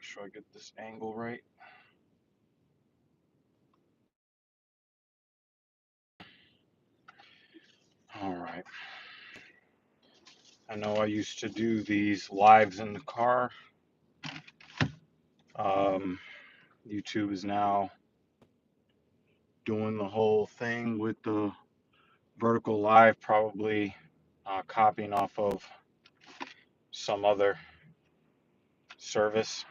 sure I get this angle right. All right. I know I used to do these lives in the car. Um, YouTube is now doing the whole thing with the vertical live, probably copying off of some other service.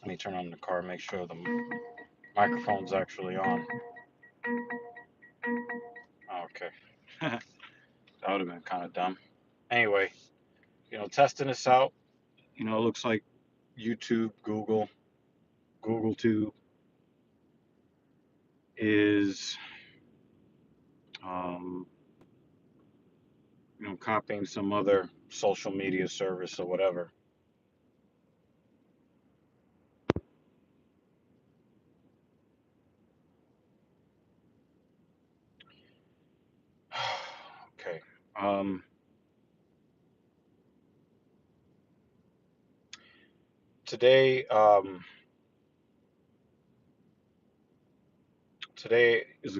Let me turn on the car, make sure the microphone's actually on. Okay. That would have been kind of dumb. Anyway, testing this out. It looks like YouTube, Google Tube is, um, copying some other social media service or whatever. Okay. Um, today, today is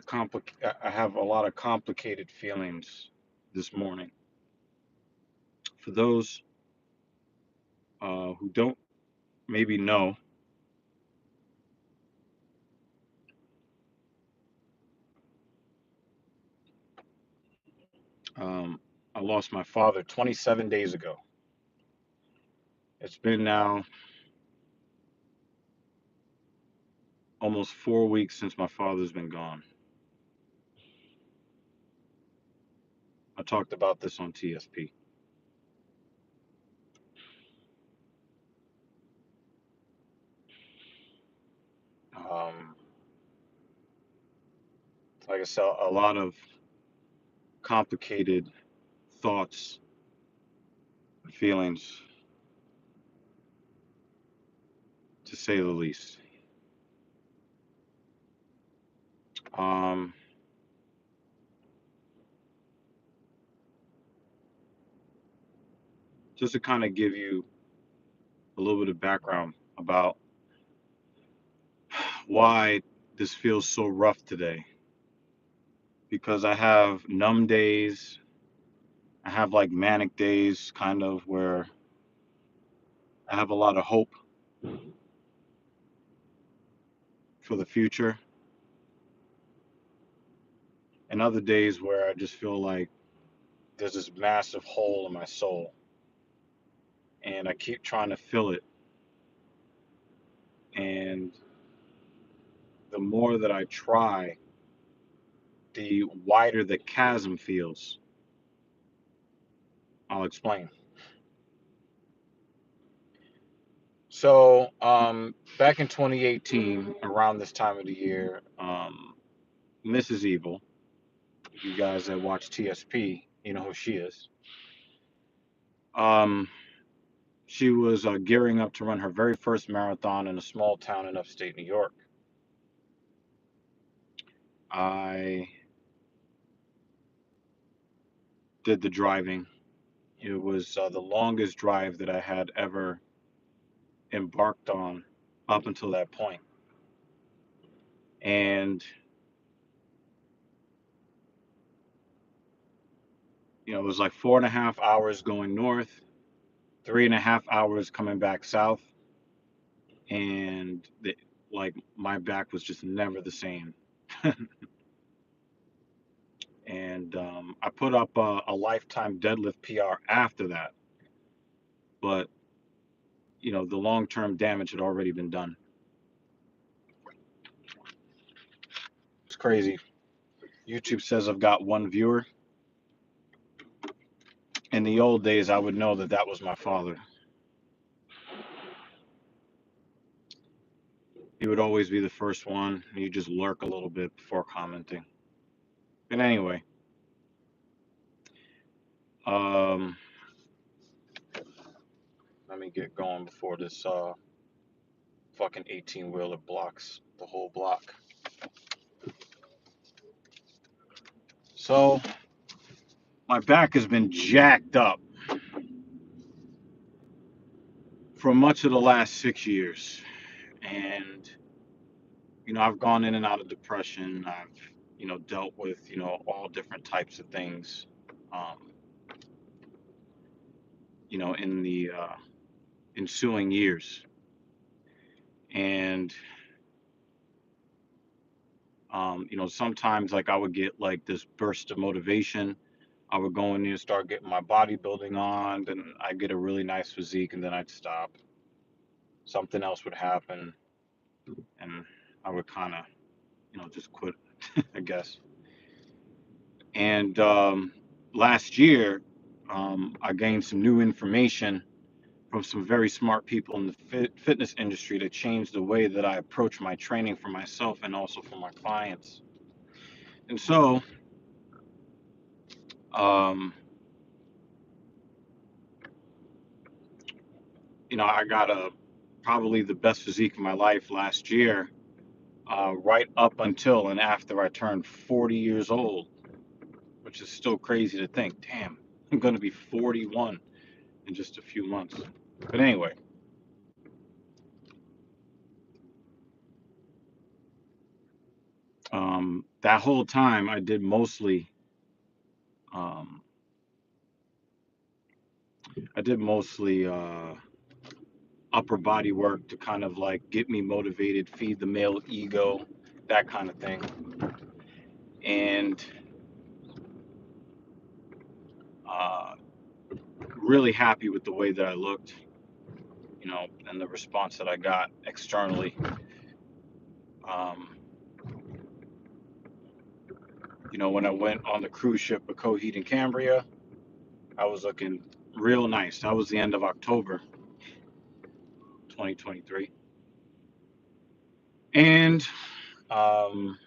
I have a lot of complicated feelings this morning. For those who don't maybe know, um, I lost my father 27 days ago. It's been now almost 4 weeks since my father's been gone. I talked about this on TSP. Um, like I said, a lot of complicated thoughts, feelings, to say the least. Um, just to kind of give you a little bit of background about why this feels so rough today. Because I have numb days, I have like manic days, kind of, where I have a lot of hope for the future, and other days where I just feel like there's this massive hole in my soul, and I keep trying to fill it. And the more that I try, the wider the chasm feels. I'll explain. So, back in 2018, around this time of the year, Mrs. Evil, you guys that watch TSP, you know who she is. Um, she was gearing up to run her very first marathon in a small town in upstate New York. I did the driving. It was the longest drive that I had ever embarked on up until that point. And, it was like 4.5 hours going north, 3.5 hours coming back south. And like my back was just never the same. And I put up a lifetime deadlift PR after that, but the long-term damage had already been done. It's crazy. YouTube says I've got one viewer. In the old days, I would know that that was my father. He would always be the first one. You just lurk a little bit before commenting. But anyway, um, let me get going before this fucking 18-wheeler blocks the whole block. So my back has been jacked up for much of the last 6 years. And, I've gone in and out of depression. I've, dealt with, all different types of things, um, in the ensuing years. And, sometimes like I would get like this burst of motivation. I would go in there and start getting my bodybuilding on, then I'd get a really nice physique, and then I'd stop. Something else would happen, and I would kind of, just quit, I guess. And last year, I gained some new information from some very smart people in the fitness industry that changed the way that I approach my training for myself and also for my clients. And so, um, I got probably the best physique of my life last year, right up until and after I turned 40 years old, which is still crazy to think. Damn, I'm going to be 41 in just a few months. But anyway, that whole time um, I did mostly upper body work to kind of like get me motivated, feed the male ego, that kind of thing. And uh, really happy with the way that I looked, and the response that I got externally. Um, when I went on the cruise ship with Coheed and Cambria, I was looking real nice. That was the end of October 2023. And, um,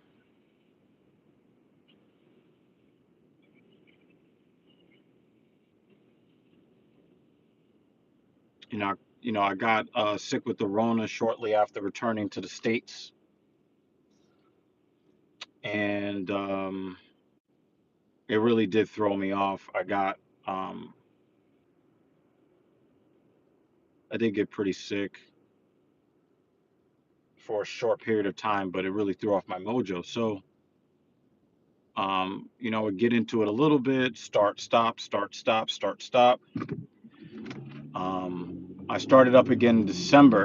I got sick with the Rona shortly after returning to the States. And it really did throw me off. Um, I did get pretty sick for a short period of time, but it really threw off my mojo. So, I would get into it a little bit, start, stop, start, stop, start, stop. I started up again in December,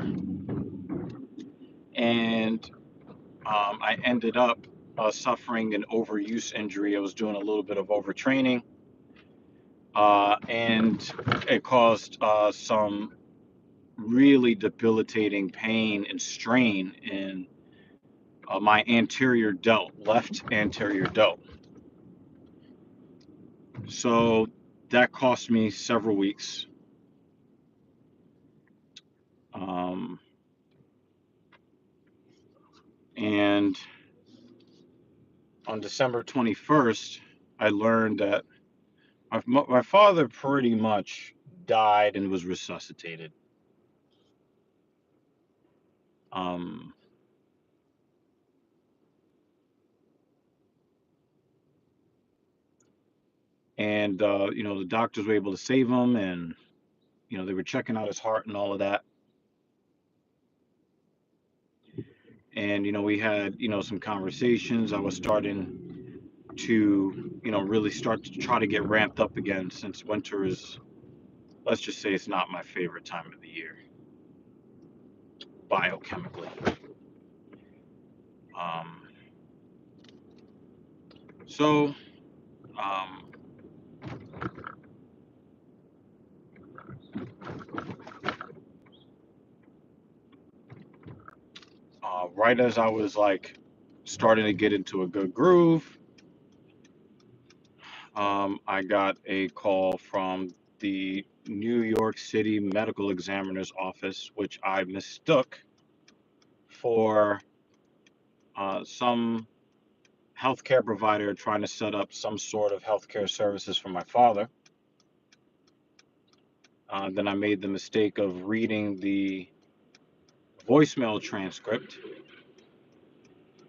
and I ended up suffering an overuse injury. I was doing a little bit of overtraining, and it caused some really debilitating pain and strain in my anterior delt, left anterior delt. So that cost me several weeks. Um, and on December 21st, I learned that my father pretty much died and was resuscitated. Um, and the doctors were able to save him, and they were checking out his heart and all of that. And we had some conversations. I was starting to really start to try to get ramped up again, since winter is, let's just say, it's not my favorite time of the year biochemically. um, so um, right as I was like starting to get into a good groove, I got a call from the New York City Medical Examiner's Office, which I mistook for some healthcare provider trying to set up some sort of healthcare services for my father. Then I made the mistake of reading the voicemail transcript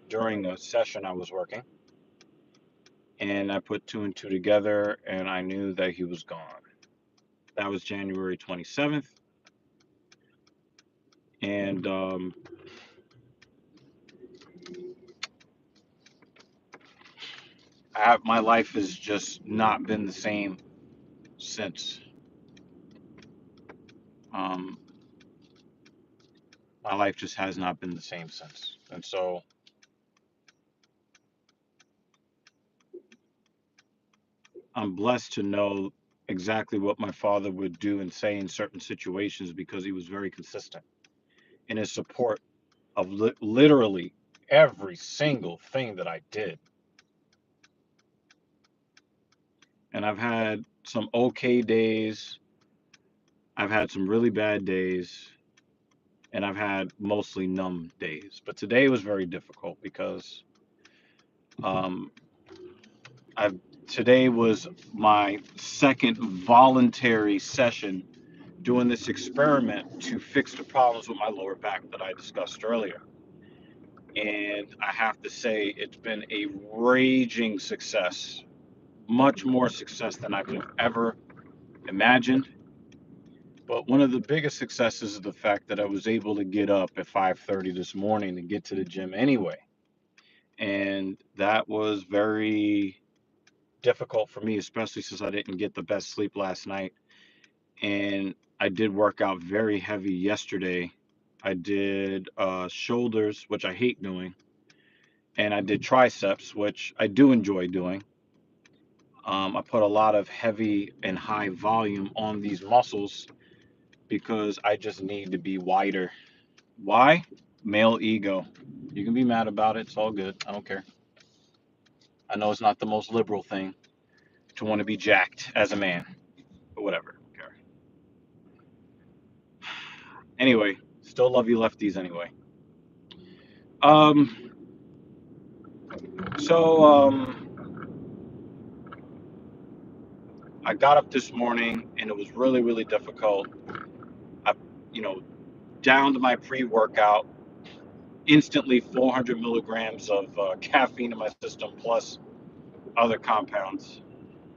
during a session I was working, and I put two and two together, and I knew that he was gone. That was January 27th. And my life has just not been the same since. Um, my life just has not been the same since. And so I'm blessed to know exactly what my father would do and say in certain situations because he was very consistent in his support of literally every single thing that I did. And I've had some okay days, I've had some really bad days, and I've had mostly numb days. But today was very difficult because um, I've today was my second voluntary session doing this experiment to fix the problems with my lower back that I discussed earlier. And I have to say, it's been a raging success, much more success than I could have ever imagined. But one of the biggest successes is the fact that I was able to get up at 5:30 this morning to get to the gym anyway. And that was very difficult for me, especially since I didn't get the best sleep last night. And I did work out very heavy yesterday. I did shoulders, which I hate doing, and I did triceps, which I do enjoy doing. I put a lot of heavy and high volume on these muscles because I just need to be wider. Why? Male ego. You can be mad about it. It's all good. I don't care. I know it's not the most liberal thing to want to be jacked as a man, but whatever. I don't care. Anyway, still love you lefties anyway. Um, so I got up this morning and it was really, really difficult. I, you know, downed my pre-workout, instantly 400 milligrams of caffeine in my system plus other compounds.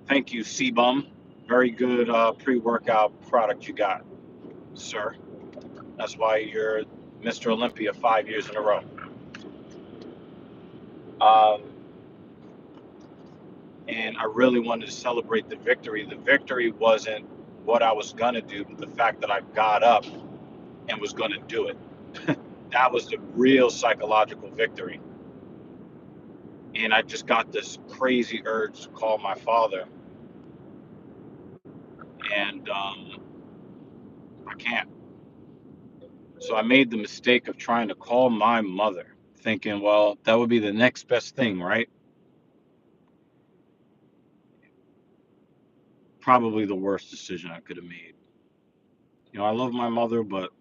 Thank you, CBum. Very good pre-workout product you got, sir. That's why you're Mr. Olympia 5 years in a row. Um, and I really wanted to celebrate the victory. The victory wasn't what I was gonna do, but the fact that I got up and was gonna do it. That was the real psychological victory. And I just got this crazy urge to call my father, and I can't. So I made the mistake of trying to call my mother, thinking, well, that would be the next best thing, right? Probably the worst decision I could have made. I love my mother, but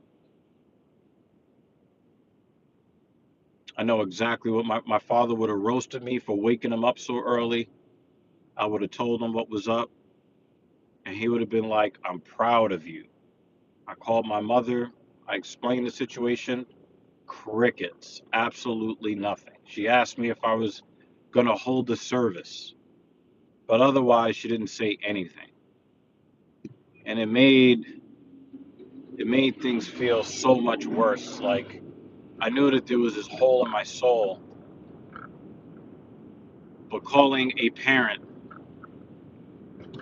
I know exactly what my father would have roasted me for waking him up so early. I would have told him what was up, and he would have been like, I'm proud of you. I called my mother. I explained the situation. Crickets. Absolutely nothing. She asked me if I was going to hold the service, but otherwise, she didn't say anything. And it made things feel so much worse. Like I knew that there was this hole in my soul, but calling a parent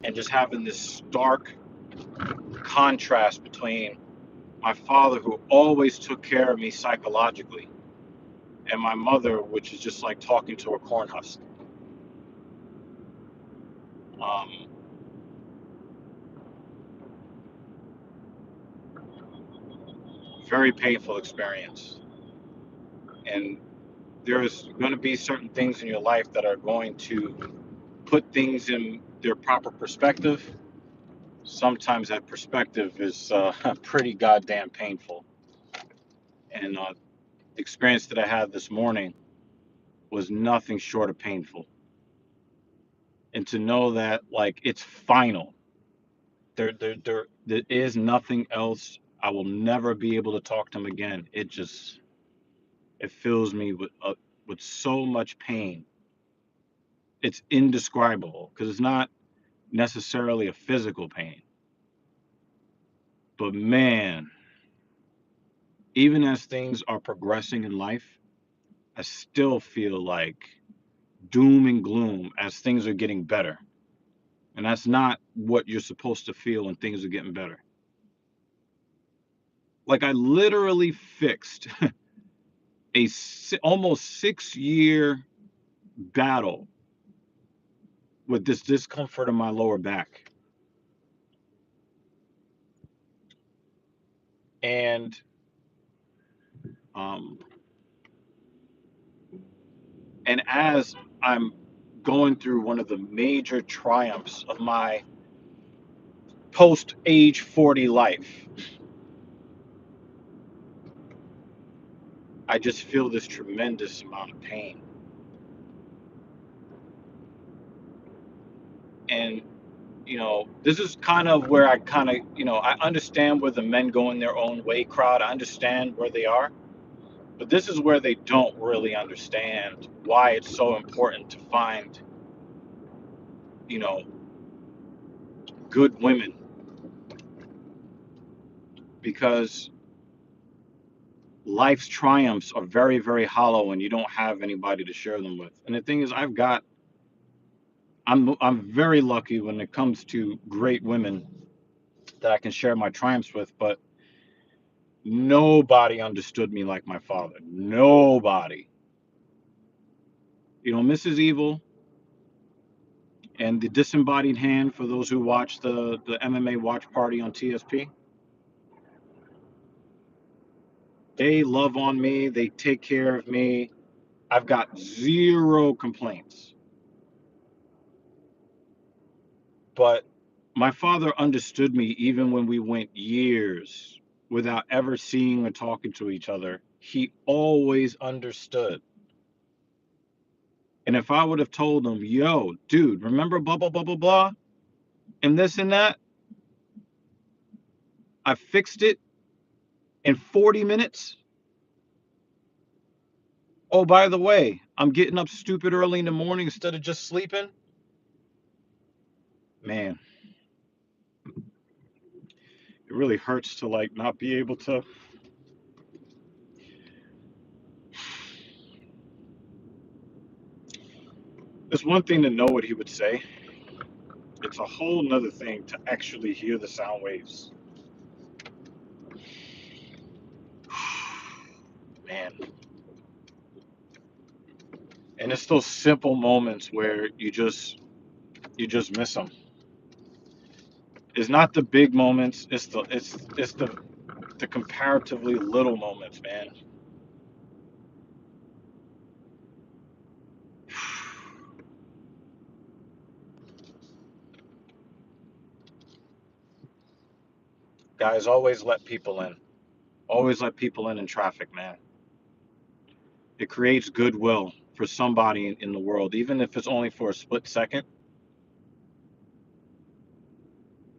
and just having this stark contrast between my father, who always took care of me psychologically, and my mother, which is just like talking to a corn husk. Um, Very painful experience. And there's going to be certain things in your life that are going to put things in their proper perspective. Sometimes that perspective is pretty goddamn painful. And the experience that I had this morning was nothing short of painful. And to know that, like, it's final. There is nothing else. I will never be able to talk to him again. It fills me with so much pain. It's indescribable because it's not necessarily a physical pain, but man, Even as things are progressing in life, I still feel like doom and gloom as things are getting better. And that's not what you're supposed to feel when things are getting better. Like I literally fixed a almost 6 year battle with this discomfort in my lower back. And um, and as I'm going through one of the major triumphs of my post age 40 life, I just feel this tremendous amount of pain. And this is kind of where I kind of, I understand where the men going their own way crowd. I understand where they are, but this is where they don't really understand why it's so important to find, you know, good women, because life's triumphs are very, very hollow when you don't have anybody to share them with. And the thing is, I'm very lucky when it comes to great women that I can share my triumphs with, but nobody understood me like my father. Nobody. Mrs. Evil and the Disembodied Hand, for those who watch the MMA watch party on TSP, they love on me. They take care of me. I've got zero complaints. But my father understood me even when we went years without ever seeing or talking to each other. He always understood. And if I would have told him, yo, dude, remember blah, blah, blah, blah, blah, and this and that, I fixed it in 40 minutes. Oh, by the way, I'm getting up stupid early in the morning instead of just sleeping. Man, it really hurts to like not be able to. It's one thing to know what he would say. It's a whole nother thing to actually hear the sound waves. Man. And it's those simple moments where you just miss them. It's not the big moments, it's the comparatively little moments, man. Guys, always let people in. Always let people in traffic, man. It creates goodwill for somebody in the world, even if it's only for a split second.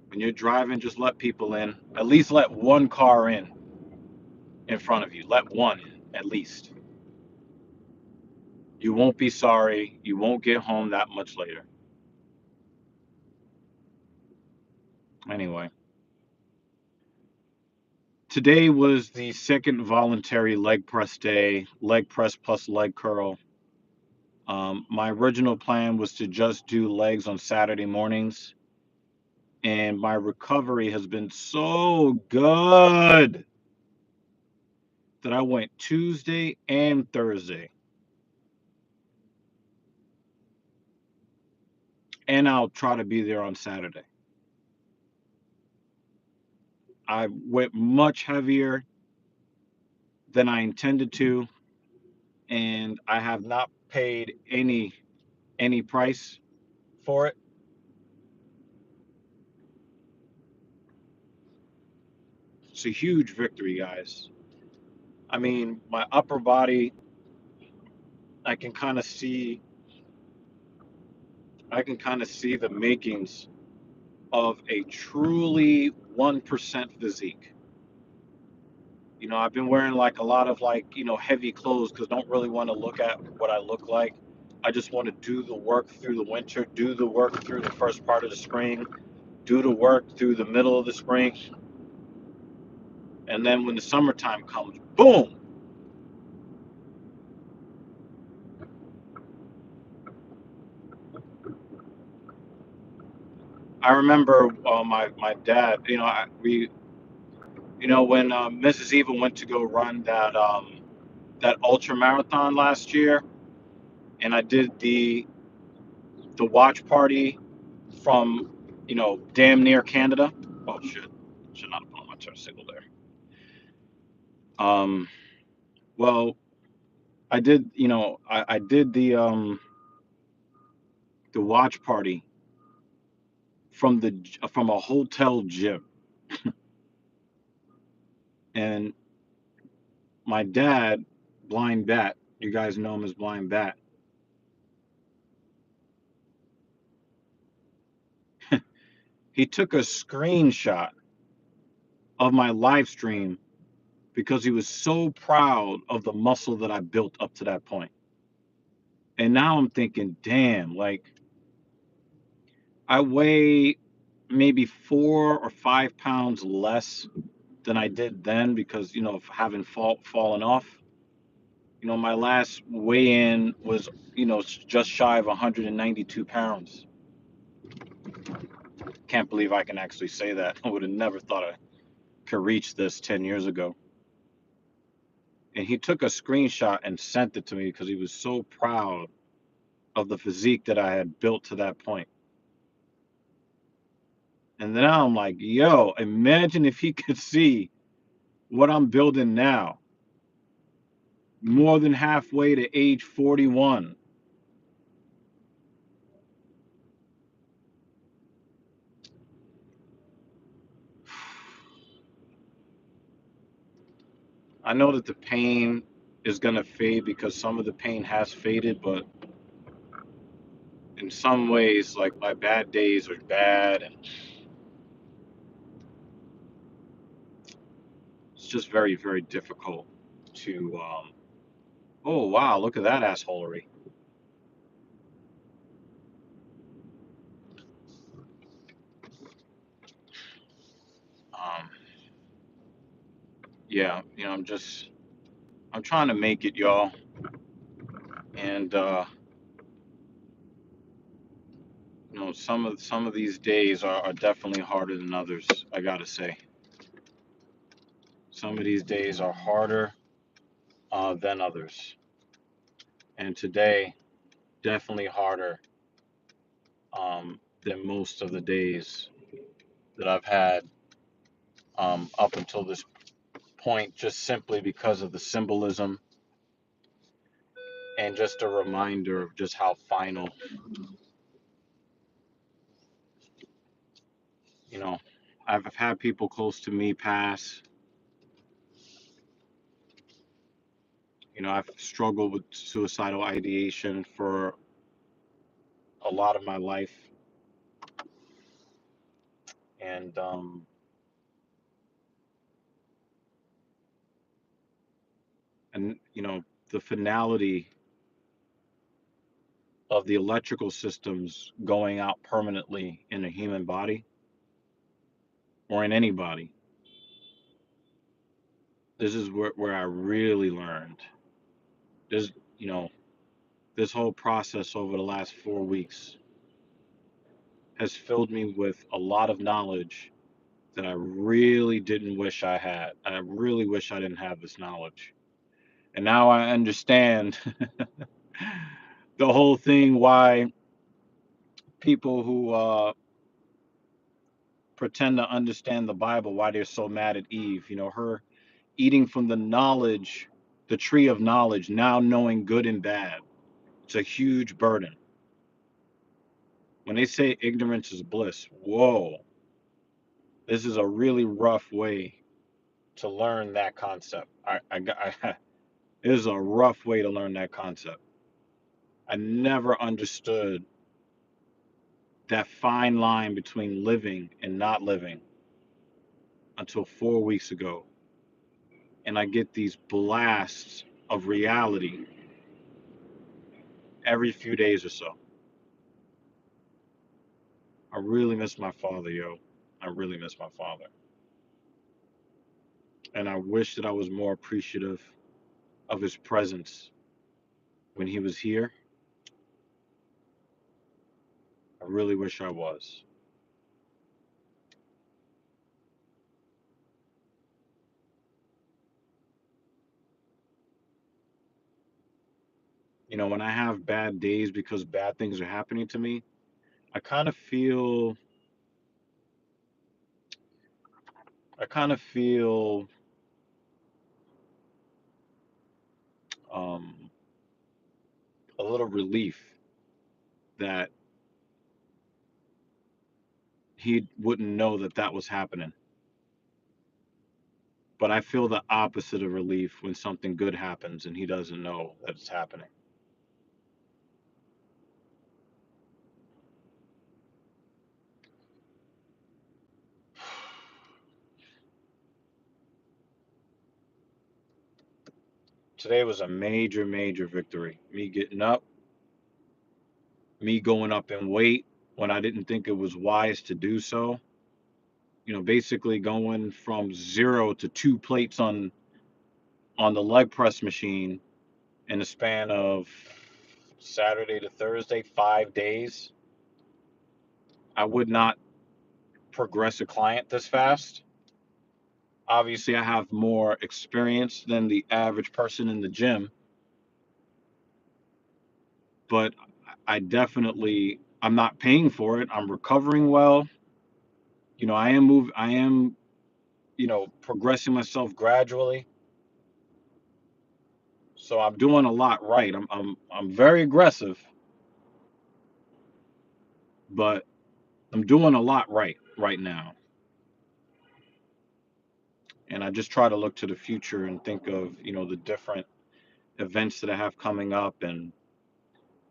When you're driving, just let people in. At least let one car in front of you. Let one in, at least. You won't be sorry. You won't get home that much later. Anyway, today was the second voluntary leg press day, leg press plus leg curl. My original plan was to just do legs on Saturday mornings, and my recovery has been so good that I went Tuesday and Thursday, and I'll try to be there on Saturday. I went much heavier than I intended to, and I have not paid any price for it. It's a huge victory, guys. I mean, my upper body, I can kind of see I can kind of see the makings of a truly 1% physique. I've been wearing like a lot of like, heavy clothes because I don't really want to look at what I look like. I just want to do the work through the winter, do the work through the first part of the spring, do the work through the middle of the spring. And then when the summertime comes, boom. I remember my dad. When Mrs. Eva went to go run that ultra marathon last year, and I did the watch party from damn near Canada. Oh shit! Should not have put on my turn signal there. Um, well, I did. I did the watch party from a hotel gym, and my dad, Blind Bat. You guys know him as Blind Bat. He took a screenshot of my live stream because he was so proud of the muscle that I built up to that point. And now I'm thinking, damn, like I weigh maybe 4 or 5 pounds less than I did then because of having fallen off. My last weigh-in was just shy of 192 pounds. Can't believe I can actually say that. I would have never thought I could reach this 10 years ago. And he took a screenshot and sent it to me because he was so proud of the physique that I had built to that point. And then I'm like, yo, imagine if he could see what I'm building now, more than halfway to age 41. I know that the pain is going to fade because some of the pain has faded, but in some ways, like my bad days are bad, and it's just very, very difficult to. Oh, wow, look at that assholery. Um, yeah, I'm trying to make it, y'all. And, some of these days are definitely harder than others, I gotta say. Some of these days are harder than others. And today, definitely harder than most of the days that I've had up until this point, just simply because of the symbolism and just a reminder of just how final, you know, I've had people close to me pass. I've struggled with suicidal ideation for a lot of my life. And the finality of the electrical systems going out permanently in a human body or in any body. This is where I really learned. This, you know, this whole process over the last 4 weeks has filled me with a lot of knowledge that I really didn't wish I had. I really wish I didn't have this knowledge. And now I understand the whole thing why people who pretend to understand the Bible, why they're so mad at Eve. Her eating from the tree of knowledge, now knowing good and bad. It's a huge burden. When they say ignorance is bliss, whoa, this is a really rough way to learn that concept. It is a rough way to learn that concept. I never understood that fine line between living and not living until 4 weeks ago. And I get these blasts of reality every few days or so. I really miss my father, yo. I really miss my father. And I wish that I was more appreciative of his presence when he was here. I really wish I was. You know, when I have bad days because bad things are happening to me, I kind of feel I kind of feel um, a little relief that he wouldn't know that that was happening. But I feel the opposite of relief when something good happens and he doesn't know that it's happening. Today was a major, major victory. Me getting up, me going up in weight when I didn't think it was wise to do so. You know, basically going from 0 to 2 plates on the leg press machine in a span of Saturday to Thursday, 5 days. I would not progress a client this fast. Obviously, I have more experience than the average person in the gym, but I'm not paying for it. I'm recovering well. You know, I am, progressing myself gradually. So I'm doing a lot right. I'm very aggressive, but I'm doing a lot right now. And I just try to look to the future and think of, the different events that I have coming up and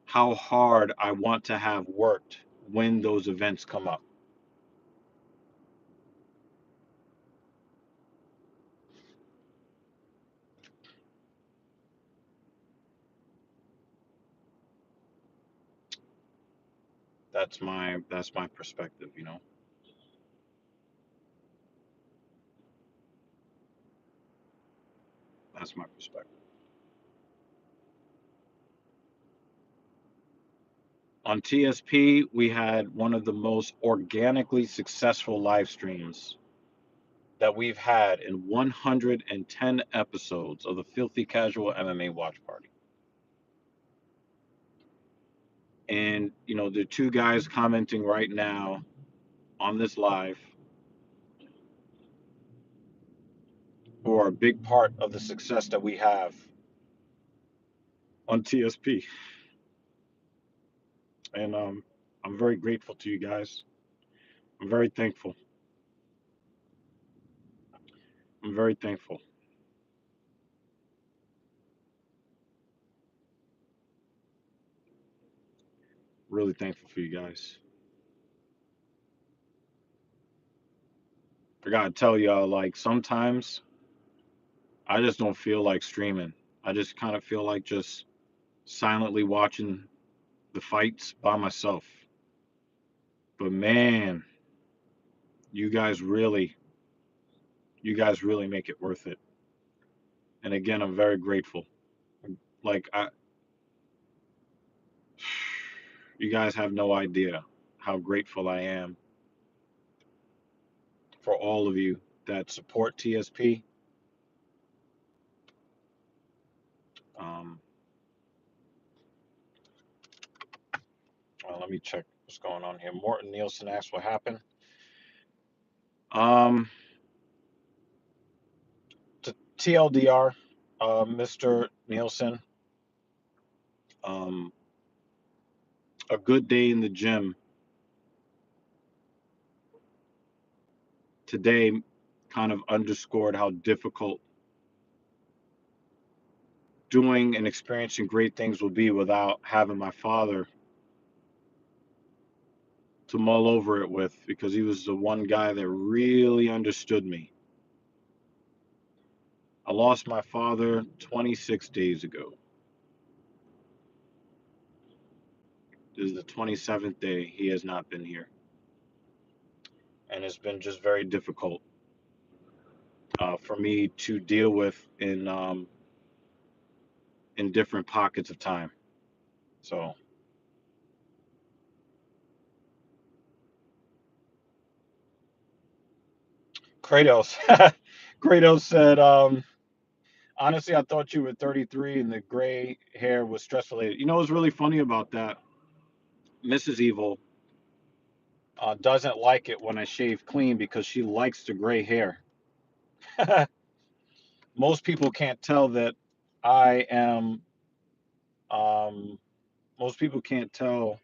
how hard I want to have worked when those events come up. That's my perspective, That's my perspective. On TSP, we had one of the most organically successful live streams that we've had in 110 episodes of the Filthy Casual MMA Watch Party. And, the two guys commenting right now on this live who are a big part of the success that we have on TSP. And I'm very grateful to you guys. I'm very thankful. I'm very thankful. Really thankful for you guys. I gotta tell y'all, like, sometimes I just don't feel like streaming. I just kind of feel like just silently watching the fights by myself. But man, you guys really, you guys really make it worth it. And again, I'm very grateful. Like you guys have no idea how grateful I am for all of you that support TSP. Um, Let me check what's going on here. Morton Nielsen asked what happened. Um, to TLDR, Mr. Nielsen, um, a good day in the gym today kind of underscored how difficult doing and experiencing great things will be without having my father to mull over it with, because he was the one guy that really understood me. I lost my father 26 days ago. This is the 27th day he has not been here. And it's been just very difficult. for me to deal with in different pockets of time. So Kratos, Kratos said, honestly, I thought you were 33 and the gray hair was stress related. You know what's really funny about that? Mrs. Evil doesn't like it when I shave clean because she likes the gray hair. Most people can't tell that I am. Um, most people can't tell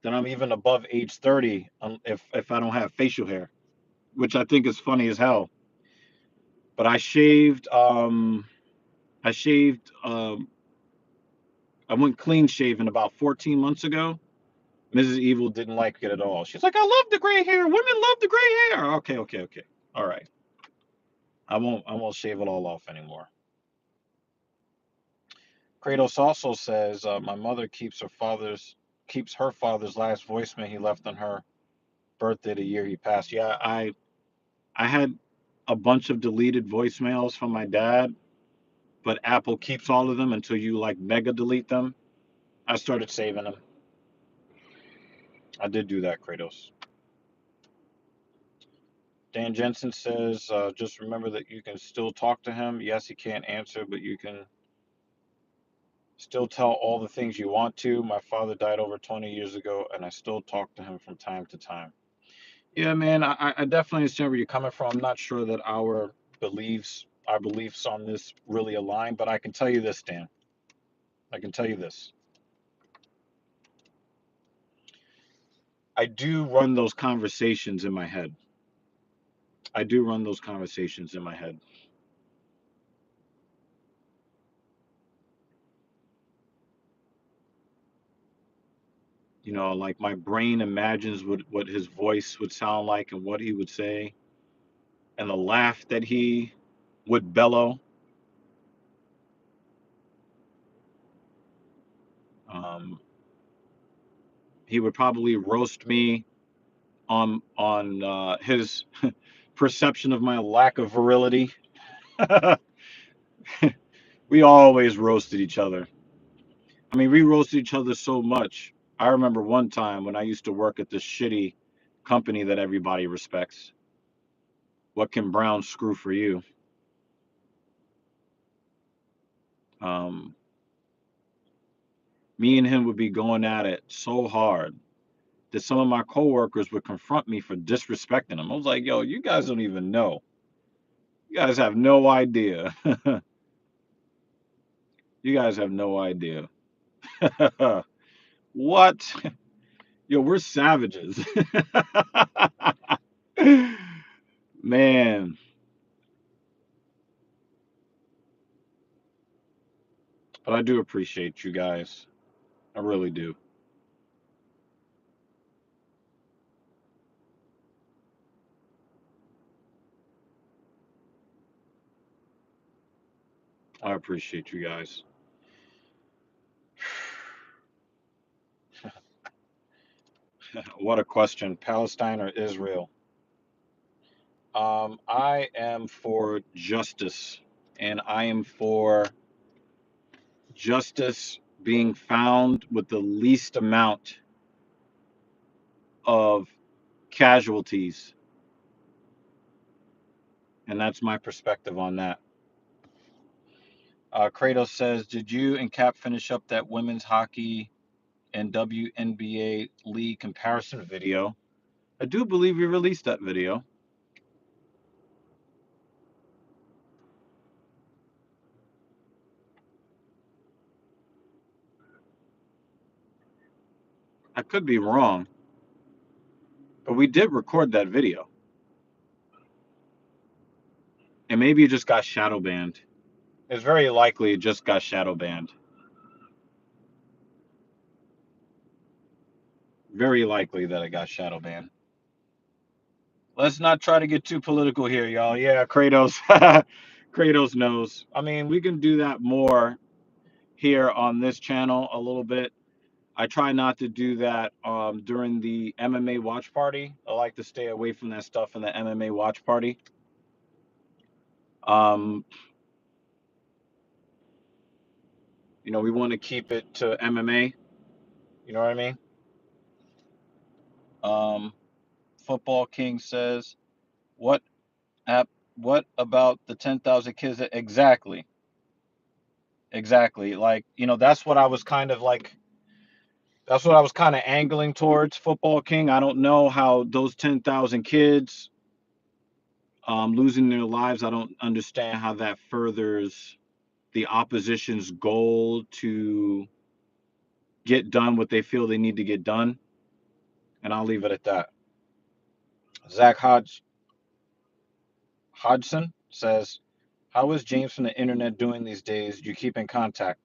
that I'm even above age 30 if I don't have facial hair, which I think is funny as hell. But I shaved. I shaved. I went clean shaven about 14 months ago. Mrs. Evil didn't like it at all. She's like, "I love the gray hair. Women love the gray hair." Okay, okay, okay. All right. I won't shave it all off anymore. Kratos also says, my mother keeps her father's last voicemail he left on her birthday the year he passed. Yeah, I had a bunch of deleted voicemails from my dad, but Apple keeps all of them until you like mega delete them. I started saving them. I did do that, Kratos. Dan Jensen says, just remember that you can still talk to him. Yes, he can't answer, but you can still tell all the things you want to. My father died over 20 years ago, and I still talk to him from time to time. Yeah, man, I definitely understand where you're coming from. I'm not sure that our beliefs on this really align, but I can tell you this, Dan. I can tell you this. I do run those conversations in my head. I do run those conversations in my head. You know, like my brain imagines what his voice would sound like and what he would say, and the laugh that he would bellow. Um, he would probably roast me on his perception of my lack of virility. We always roasted each other. I mean, we roasted each other so much. I remember one time when I used to work at this shitty company that everybody respects. What can Brown screw for you? Um, Me and him would be going at it so hard that some of my coworkers would confront me for disrespecting him. I was like, yo, you guys don't even know. You guys have no idea. You guys have no idea. What? Yo, we're savages. Man, but I do appreciate you guys. I really do. I appreciate you guys. What a question. Palestine or Israel? I am for justice, and I am for justice being found with the least amount of casualties. And that's my perspective on that. Kratos says, did you and Cap finish up that women's hockey and WNBA league comparison video? I do believe we released that video. I could be wrong, but we did record that video. And maybe it just got shadow banned. It's very likely it just got shadow banned. Very likely that it got shadow banned. Let's not try to get too political here, y'all. Yeah, Kratos. Kratos knows. I mean, we can do that more here on this channel a little bit. I try not to do that during the MMA watch party. I like to stay away from that stuff in the MMA watch party. Um, we want to keep it to MMA. You know what I mean? Um, Football King says, "What app? What about the 10,000 kids?" Exactly, exactly. Like, that's what I was kind of like. That's what I was kind of angling towards, Football King. I don't know how those 10,000 kids losing their lives. I don't understand how that furthers the opposition's goal to get done what they feel they need to get done. And I'll leave it at that. Zach Hodgson says, "How is James from the internet doing these days? Do you keep in contact?"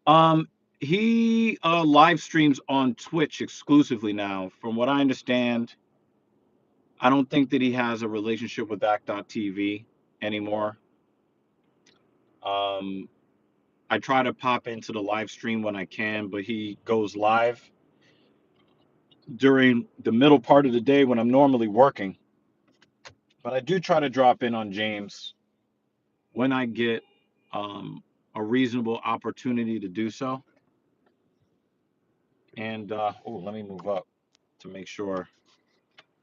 Um, he live streams on Twitch exclusively now. From what I understand, I don't think that he has a relationship with Act.tv anymore. Um, I try to pop into the live stream when I can, but he goes live during the middle part of the day when I'm normally working. But I do try to drop in on James when I get a reasonable opportunity to do so. And let me move up to make sure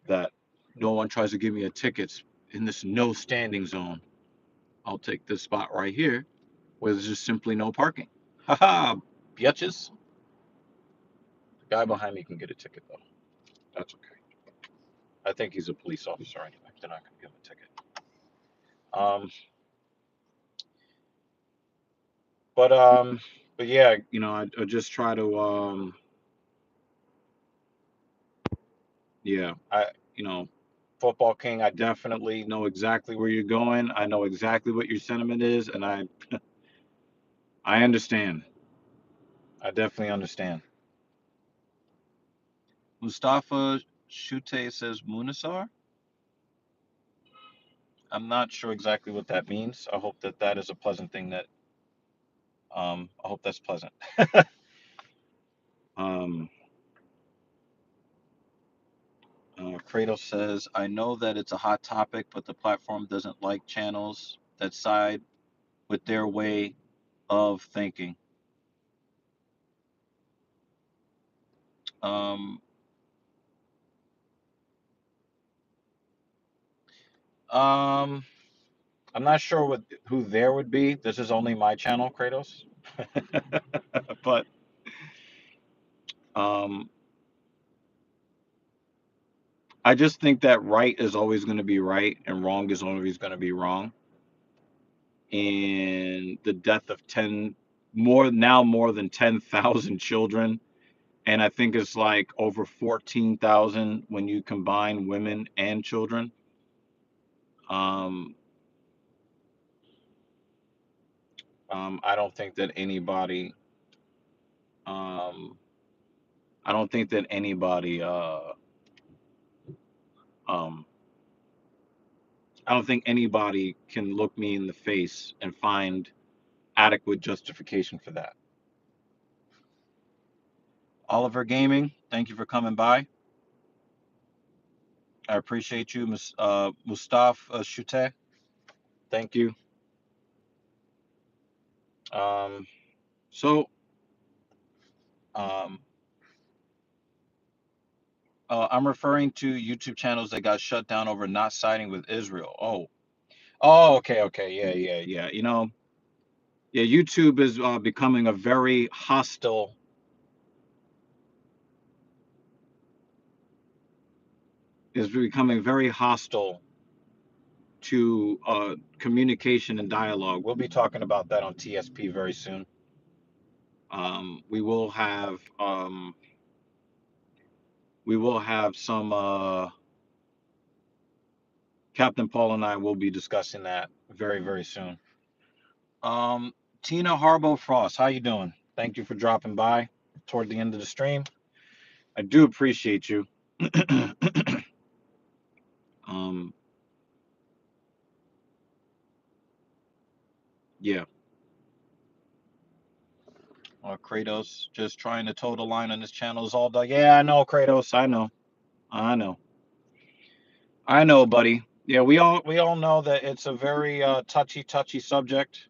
that no one tries to give me a ticket in this no standing zone. I'll take this spot right here where there's just simply no parking. Haha, bitches. The guy behind me can get a ticket though. That's okay. I think he's a police officer anyway. They're not going to give him a ticket. Um, but yeah, I just try to yeah, Football King. I definitely know exactly where you're going. I know exactly what your sentiment is, and I understand. I definitely understand. Mustafa Shute says Munasar. I'm not sure exactly what that means. I hope that that is a pleasant thing that I hope that's pleasant. um Kratos says, "I know that it's a hot topic, but the platform doesn't like channels that side with their way of thinking." Um, um, I'm not sure who there would be. This is only my channel, Kratos. But um, I just think that right is always going to be right and wrong is always going to be wrong. And the death of more than 10,000 children, and I think it's like over 14,000 when you combine women and children. Um, I don't think that anybody, um, I don't think that anybody, um, I don't think anybody can look me in the face and find adequate justification for that. Oliver Gaming, thank you for coming by. I appreciate you, Mustafa Shute. Thank you. Um, so, um, I'm referring to YouTube channels that got shut down over not siding with Israel. Okay, okay, yeah, yeah, yeah. Yeah, YouTube is becoming a very hostile. Is becoming very hostile to communication and dialogue. We'll be talking about that on TSP very soon. We will have some. Captain Paul and I will be discussing that very very soon. Um, Tina Harbo Frost, how you doing? Thank you for dropping by toward the end of the stream. I do appreciate you. um, yeah. Or Kratos just trying to toe the line on this channel is all done. Yeah, I know, Kratos. I know. I know. I know, buddy. Yeah, we all know that it's a very touchy subject.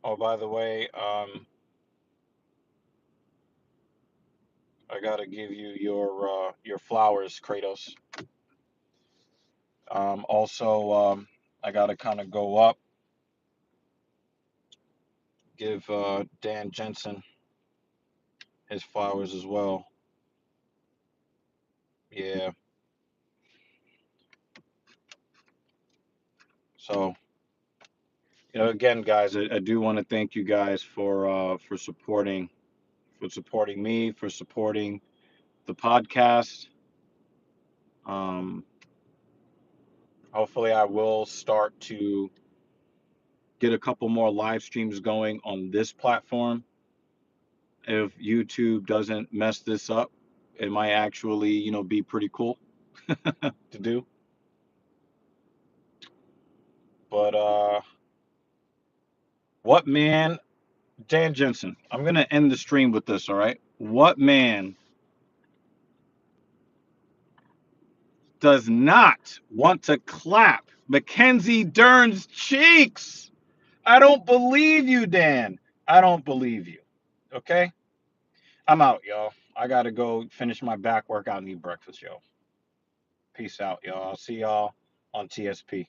Oh, by the way, I gotta give you your flowers, Kratos. Also, I gotta kind of go up, give Dan Jensen his flowers as well. Yeah. So, again, guys, I do want to thank you guys for supporting me, for supporting the podcast. Um, Hopefully, I will start to get a couple more live streams going on this platform. If YouTube doesn't mess this up, it might actually, be pretty cool to do. But what man, Dan Jensen, I'm gonna end the stream with this, all right? What man does not want to clap Mackenzie Dern's cheeks? I don't believe you, Dan. I don't believe you. Okay? I'm out, y'all. I gotta go finish my back workout and eat breakfast, yo. Peace out, y'all. I'll see y'all on TSP.